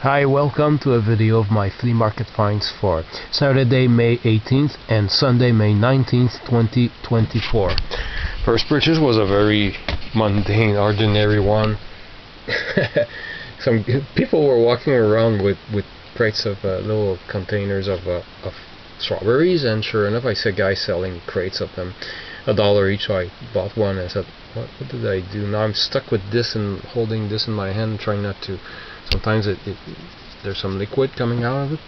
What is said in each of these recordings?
Hi, welcome to a video of my flea market finds for Saturday, May 18th and Sunday, May 19th, 2024. First purchase was a very mundane, ordinary one. Some people were walking around with crates of little containers of strawberries, and sure enough I saw guys selling crates of them, $1 each. So I bought one and I said, what did I do? Now I'm stuck with this and holding this in my hand, trying not to. Sometimes there's some liquid coming out of it,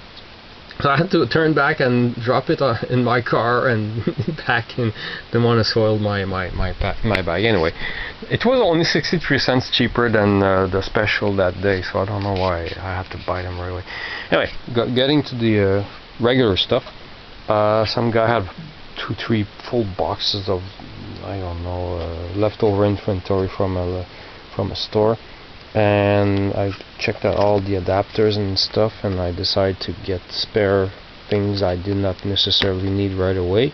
so I had to turn back and drop it in my car and back in. Didn't want to soil my bag. Anyway, it was only 63 cents cheaper than the special that day, so I don't know why I had to buy them right away. Anyway, getting to the regular stuff. Some guy had 2-3 full boxes of, I don't know, leftover inventory from a store. And I checked out all the adapters and stuff, and I decided to get spare things I did not necessarily need right away.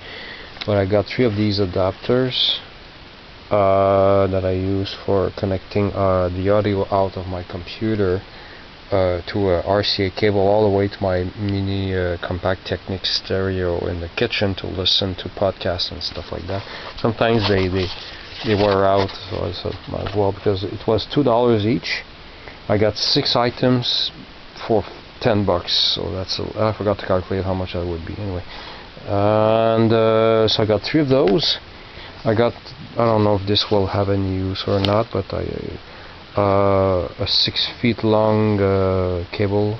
But I got 3 of these adapters that I use for connecting the audio out of my computer to a RCA cable all the way to my mini compact Technic stereo in the kitchen to listen to podcasts and stuff like that. Sometimes they were out, so I said might as well, because it was $2 each. I got 6 items for $10, so that's I forgot to calculate how much that would be anyway. And so I got 3 of those. I don't know if this will have any use or not, but a 6 feet long cable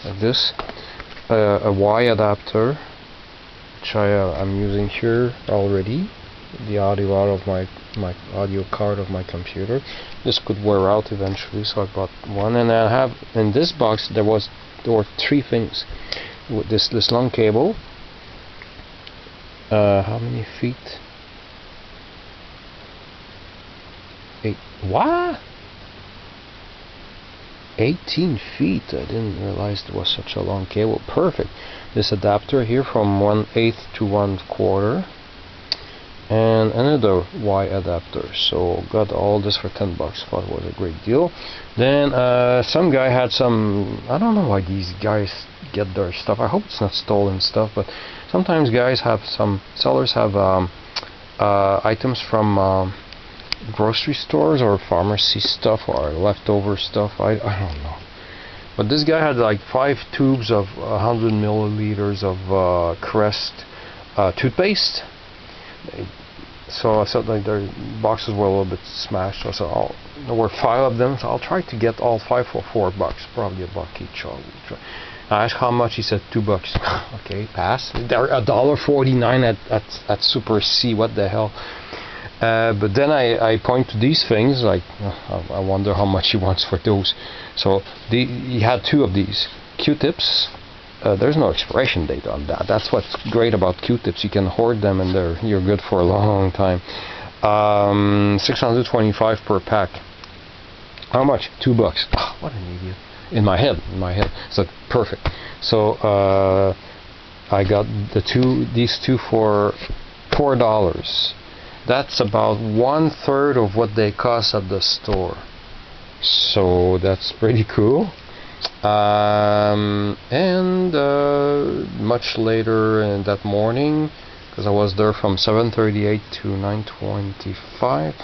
like this, a Y adapter, which I'm using here already. The audio out of my audio card of my computer. This could wear out eventually, so I bought one. And I have in this box there were 3 things with this long cable. How many feet? 8. What? 18 feet. I didn't realize there was such a long cable. Perfect. This adapter here from 1/8 to 1/4. And another Y adapter. So got all this for $10. Thought it was a great deal. Then some guy had some, I don't know why these guys get their stuff. I hope it's not stolen stuff, but sometimes sellers have items from grocery stores or pharmacy stuff or leftover stuff. I don't know. But this guy had like 5 tubes of 100 milliliters of Crest toothpaste. So I felt like their boxes were a little bit smashed. So I said, there were 5 of them, so I'll try to get all 5 for $4, probably $1 each. I asked how much. He said $2. Okay, pass. They're $1.49 at Super C. What the hell? But then I point to these things, like I wonder how much he wants for those. So he had 2 of these Q-tips. There's no expiration date on that. That's what's great about Q-tips. You can hoard them and you're good for a long time. 625 per pack. How much? $2. Oh, what an idiot. In my head. So perfect. So I got these two for $4. That's about 1/3 of what they cost at the store. So that's pretty cool. And much later in that morning, because I was there from 7:38 to 9:25,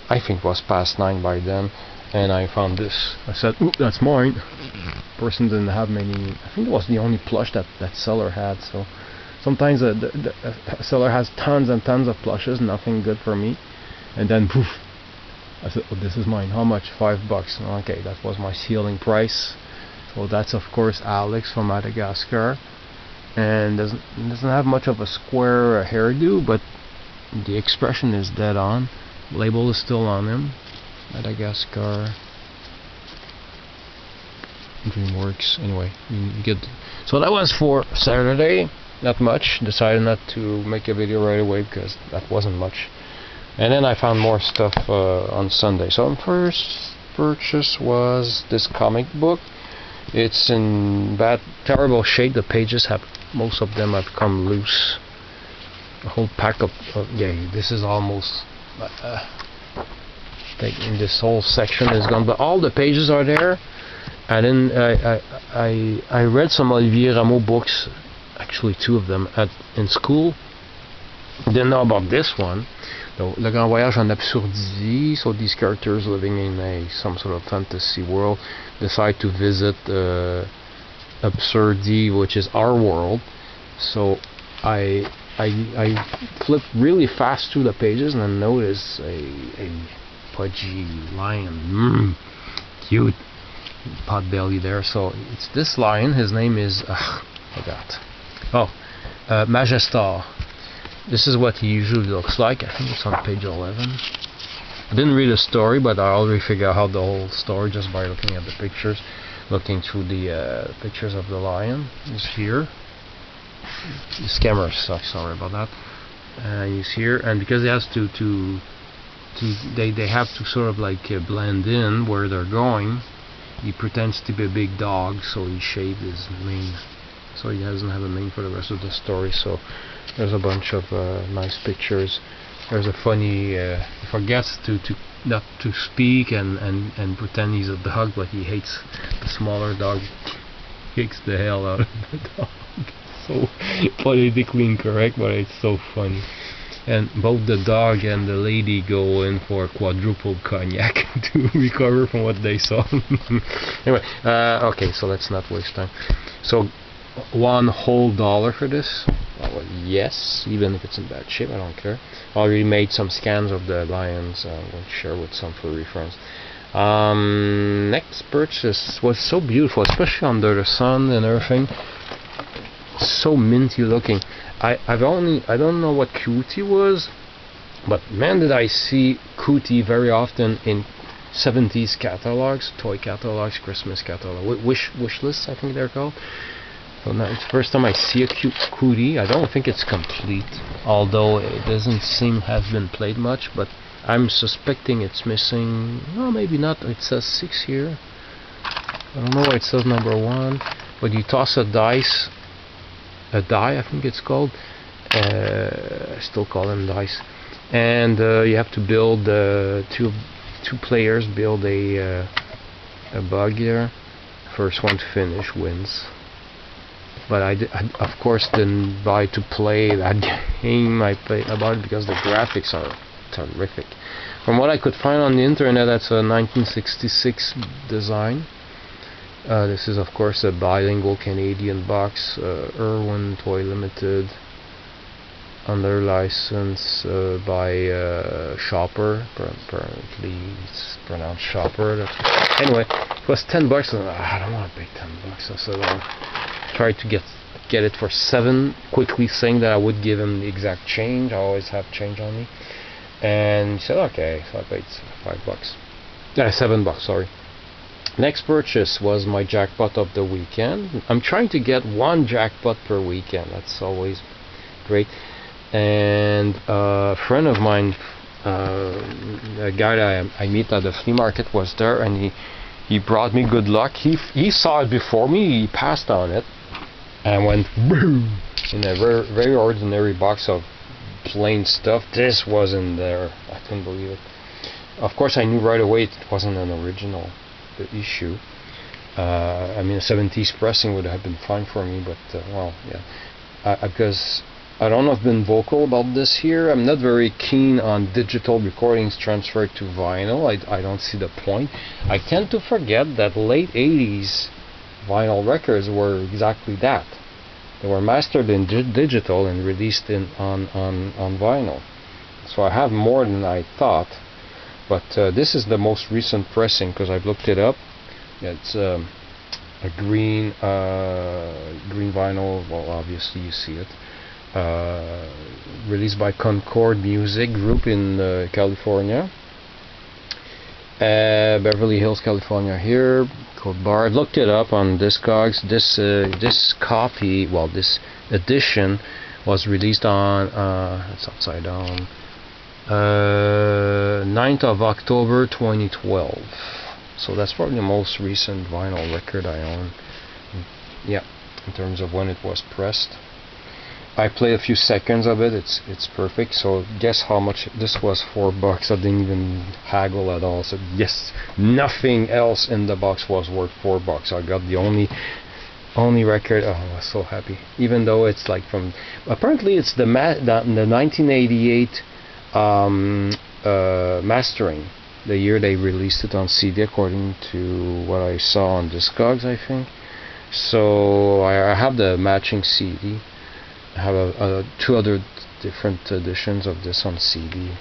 I think it was past 9 by then, and I found this. I said, "Ooh, that's mine." Person didn't have many. I think it was the only plush that seller had. So sometimes the seller has tons and tons of plushes, nothing good for me, and then poof. I said, oh, this is mine. How much? $5. Okay, that was my ceiling price. So that's of course Alex from Madagascar, and doesn't have much of a square hairdo, but the expression is dead on. Label is still on him. Madagascar, DreamWorks. Anyway, you get. So that was for Saturday. Not much. Decided not to make a video right away because that wasn't much. And then I found more stuff on Sunday. So first purchase was this comic book. It's in terrible shape. The pages most of them have come loose. A whole pack of this is almost this whole section is gone, but all the pages are there. I didn't. I read some Olivier Rameau books, actually two of them in school. Didn't know about this one. Le Grand Voyage en Absurdie. So these characters living in some sort of fantasy world decide to visit Absurdie, which is our world. So I flipped really fast through the pages and I noticed a pudgy lion. Cute. Pot belly there. So it's this lion. His name is I forgot. Majestar. This is what he usually looks like. I think it's on page 11. I didn't read the story, but I already figured out the whole story just by looking at the pictures, looking through the pictures of the lion. He's here. This camera sucks. Sorry about that. He's here, and because he has they have to sort of like blend in where they're going. He pretends to be a big dog, so he shaved his mane, so he doesn't have a mane for the rest of the story. So there's a bunch of nice pictures. There's a funny he forgets to not to speak and pretend he's a dog, but he hates the smaller dog. Kicks the hell out of the dog. So politically incorrect, but it's so funny. And both the dog and the lady go in for quadruple cognac to recover from what they saw. Anyway, okay, so let's not waste time. So $1 whole for this? Well, yes, even if it's in bad shape, I don't care. I already made some scans of the lions. We'll share with some furry friends. Next purchase was so beautiful, especially under the sun and everything. So minty looking. I don't know what Cootie was, but man, did I see Cootie very often in 70s catalogs, toy catalogs, Christmas catalogs, wish lists, I think they're called. So now it's the first time I see a cute Cootie. I don't think it's complete, although it doesn't seem has been played much, but I'm suspecting it's missing. No, maybe not. It says 6 here. I don't know why it says number 1, but you toss a die, I think it's called. I still call them dice, and you have to build two players build a bug here. First one to finish wins. But I of course didn't buy to play that game. I bought it because the graphics are terrific. From what I could find on the internet, that's a 1966 design. This is of course a bilingual Canadian box, Irwin Toy Limited, under license by Shopper. Apparently it's pronounced Shopper. Anyway, it was $10 and I don't want to pay $10. I said I'll try to get it for $7, quickly saying that I would give him the exact change. I always have change on me. And he said okay, so I paid $5. $7, sorry. Next purchase was my jackpot of the weekend. I'm trying to get one jackpot per weekend. That's always great. And a friend of mine, a guy that I meet at the flea market, was there, and he brought me good luck. He saw it before me. He passed on it and went boom in a very ordinary box of plain stuff. This wasn't there. I couldn't believe it. Of course, I knew right away it wasn't an original issue. I mean, a 70s pressing would have been fine for me, but well, yeah. Because I don't know if I've been vocal about this here. I'm not very keen on digital recordings transferred to vinyl. I don't see the point. I tend to forget that late 80s vinyl records were exactly that. They were mastered in digital and released on vinyl. So I have more than I thought. But this is the most recent pressing because I've looked it up. It's a green vinyl. Well, obviously you see it. Released by Concord Music Group in California, Beverly Hills, California. Here, code bar. I've looked it up on Discogs. This copy, well, this edition was released on. It's upside down. 9th of October 2012. So that's probably the most recent vinyl record I own. Yeah, in terms of when it was pressed. I played a few seconds of it. It's perfect. So guess how much this was? $4. I didn't even haggle at all. So yes, nothing else in the box was worth $4. I got the only record. Oh, I was so happy. Even though it's like from, apparently it's the 1988 mastering, the year they released it on CD, according to what I saw on Discogs, I think. So I have the matching CD. I have two other different editions of this on CD.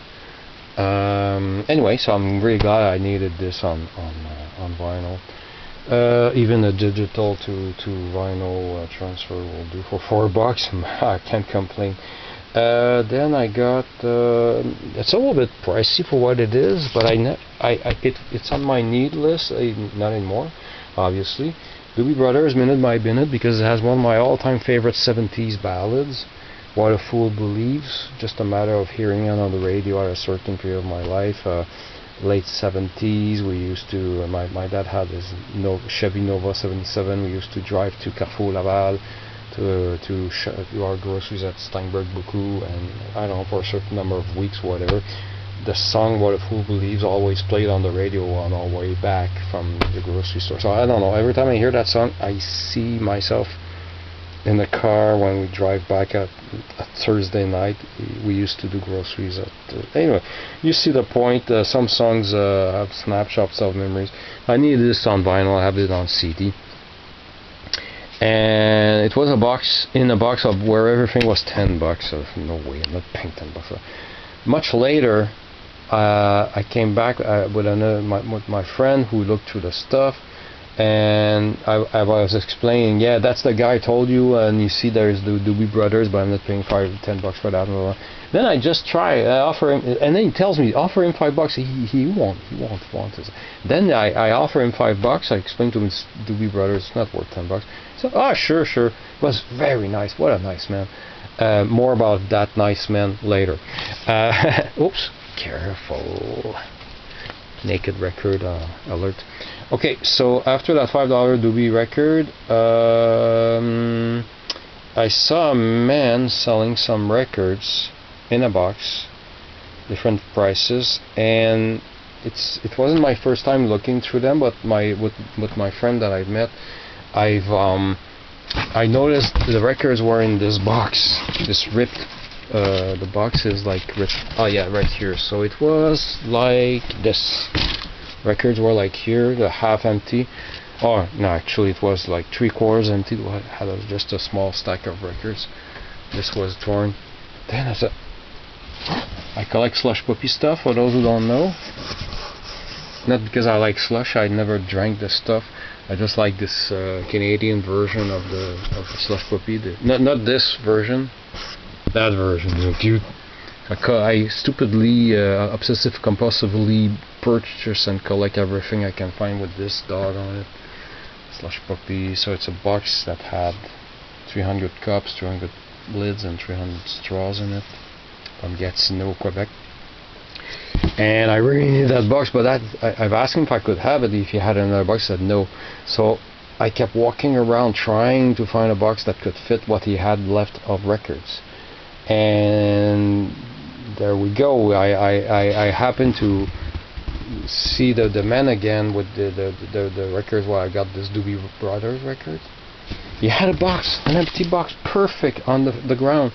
Anyway, so I'm really glad I needed this on vinyl. Even a digital to vinyl transfer will do for $4. I can't complain. Then I got it's a little bit pricey for what it is, but it's on my need list. Not anymore, obviously. Doobie Brothers, Minute by Minute, because it has one of my all-time favorite 70s ballads, What a Fool Believes. Just a matter of hearing it on the radio at a certain period of my life. Late 70s, we used to, my dad had his Chevy Nova 77. We used to drive to Carrefour Laval to our groceries at Steinberg Beaucoup, and I don't know, for a certain number of weeks, whatever. The song What a Fool Believes always played on the radio on our way back from the grocery store. So I don't know, every time I hear that song, I see myself in the car when we drive back at Thursday night. We used to do groceries anyway, you see the point. Some songs have snapshots of memories. I needed this on vinyl. I have it on CD, and it was a box of where everything was $10. So no way, I'm not paying $10. Much later, I came back with my friend who looked through the stuff, and I was explaining, yeah, that's the guy I told you, and you see there's the Doobie Brothers, but I'm not paying $10 for that. Then I just offer him, and then he tells me, offer him $5. He won't want it. Then I offer him $5. I explained to him it's Doobie Brothers, it's not worth $10. So, sure. It was very nice. What a nice man. More about that nice man later. Oops, careful. Naked record alert. Okay, so after that $5 Doobie record, I saw a man selling some records in a box, different prices, and it wasn't my first time looking through them, but with my friend that I've met, I noticed the records were in this box, this ripped. The box is like ripped. Oh yeah, right here. So it was like this. Records were like here, the half empty. Oh no, actually it was like 3/4 empty. It had just a small stack of records. This was torn. Then I said, I collect slush puppy stuff. For those who don't know, not because I like slush. I never drank this stuff. I just like this Canadian version of the slush puppy. Not this version. That version is cute. I stupidly, obsessive compulsively purchase and collect everything I can find with this dog on it. Slush puppy. So it's a box that had 300 cups, 300 lids, and 300 straws in it from Gatineau, Quebec. And I really need that box, but I've asked him if I could have it, if he had another box. He said no. So I kept walking around trying to find a box that could fit what he had left of records. And there we go. I happened to see the man again with the records where I got this Doobie Brothers record. He had a box, an empty box, perfect on the ground.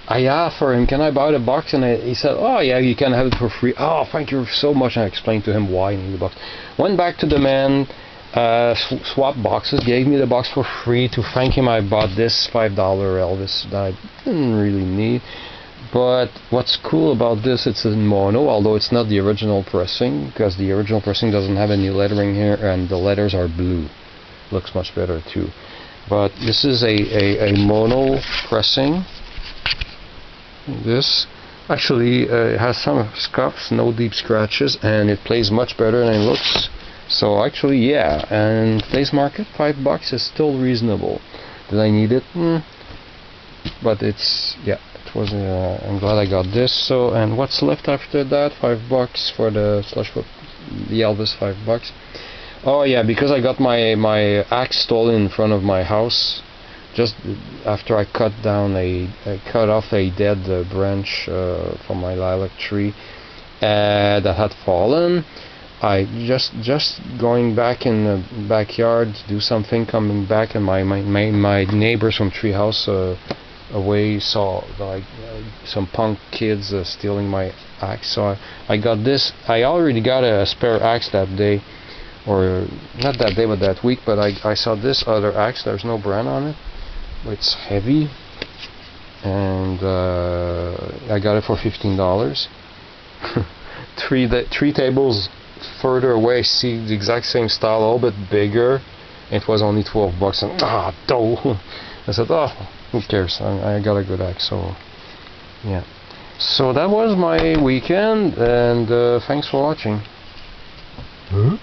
I asked for him, can I buy the box? And he said, oh yeah, you can have it for free. Oh, thank you so much. And I explained to him why I need the box. Went back to the man, swapped boxes, gave me the box for free. To thank him, I bought this $5 Elvis that I didn't really need. But what's cool about this, it's in mono, although it's not the original pressing, because the original pressing doesn't have any lettering here, and the letters are blue. Looks much better too. But this is a mono pressing. This actually has some scuffs, no deep scratches, and it plays much better than it looks. So actually, yeah, and today's market, $5 is still reasonable. Did I need it? But it's, yeah, it was. I'm glad I got this. So, and what's left after that? $5 for the slush pup, the Elvis. $5. Oh yeah, because I got my axe stolen in front of my house. just after I cut off a dead branch from my lilac tree that had fallen. I just going back in the backyard to do something, coming back, and my neighbors from treehouse away saw like some punk kids stealing my axe. So I got this. I already got a spare axe that day, or not that day, but that week. But I saw this other axe. There's no brand on it. It's heavy, and I got it for $15. Three tables further away, see the exact same style, a little bit bigger. It was only $12, and I said, oh, who cares? I got a good axe. So yeah. So that was my weekend, and thanks for watching. Huh?